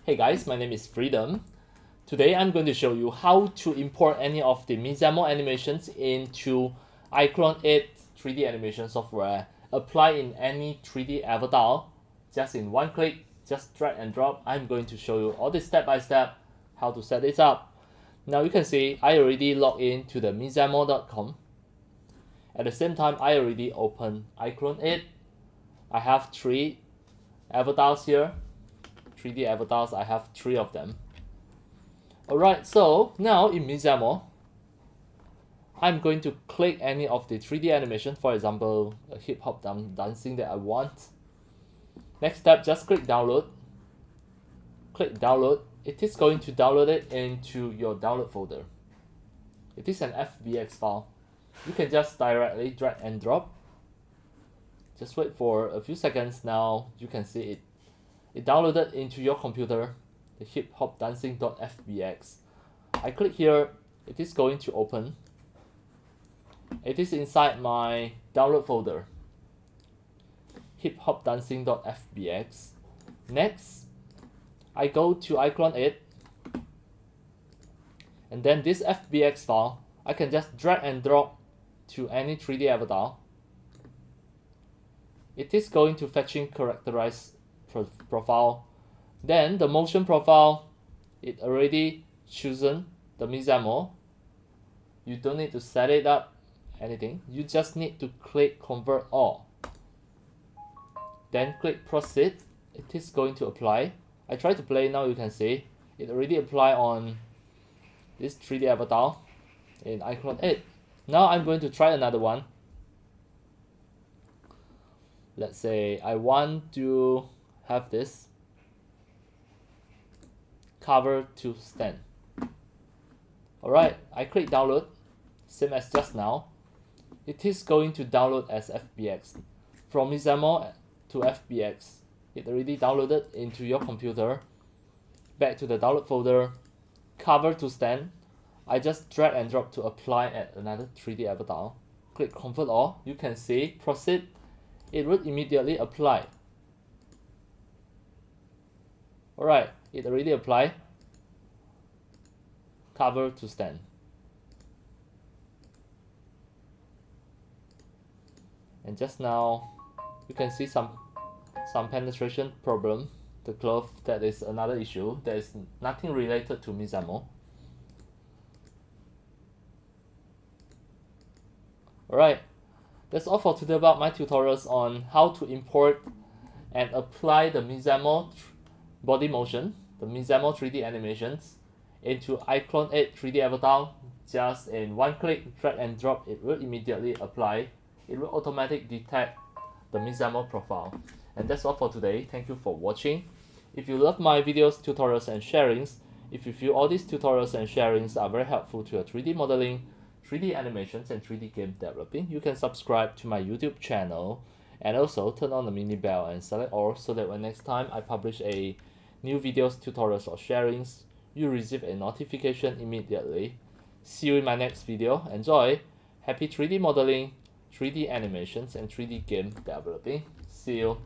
Hey guys, my name is Freedom. Today I'm going to show you how to import any of the Mixamo animations into iClone 8 3D animation software. Apply in any 3D avatar, just in one click, just drag and drop. I'm going to show you all this step by step, how to set this up. Now you can see I already logged in to the mixamo.com. At the same time, I already opened iClone 8. I have 3 avatars here. 3D avatars, I have 3 of them. Alright, so now in Mixamo, I'm going to click any of the 3D animation, for example, a hip hop dancing that I want. Next step, just click download. Click download. It is going to download it into your download folder. It is an FBX file. You can just directly drag and drop. Just wait for a few seconds. Now you can see it downloaded into your computer, the hip hop dancing.fbx. I click here, it is going to open. It is inside my download folder, hip hop dancing.fbx. Next, I go to iClone 8, and then this FBX file, I can just drag and drop to any 3D avatar. It is going to fetching characterize profile. Then the motion profile, it already chosen the Mixamo. You don't need to set it up anything. You just need to click convert all. Then click proceed. It is going to apply. I try to play now. You can see it already apply on this 3D avatar in iClone 8. Now I'm going to try another one. Let's say I want to have this cover to stand. Alright, I click download, same as just now. It is going to download as FBX. From Mixamo to FBX, it already downloaded into your computer. Back to the download folder, cover to stand. I just drag and drop to apply at another 3D avatar. Click convert all, you can see proceed. It will immediately apply. Alright, it already applied. Cover to stand. And just now, you can see some penetration problem. The glove, that is another issue. There is nothing related to Mixamo. Alright, that's all for today about my tutorials on how to import and apply the Mixamo body motion, the Mixamo 3D animations into iClone 8 3D avatar. Just in one click, drag and drop, it will immediately apply. It will automatically detect the Mixamo profile. And that's all for today. Thank you for watching. If you love my videos, tutorials and sharings, if you feel all these tutorials and sharings are very helpful to your 3D modeling, 3D animations and 3D game developing, you can subscribe to my YouTube channel and also turn on the mini bell and select all, so that when next time I publish a new videos, tutorials or sharings, you receive a notification immediately. See you in my next video. Enjoy! Happy 3D modeling, 3D animations and 3D game developing. See you!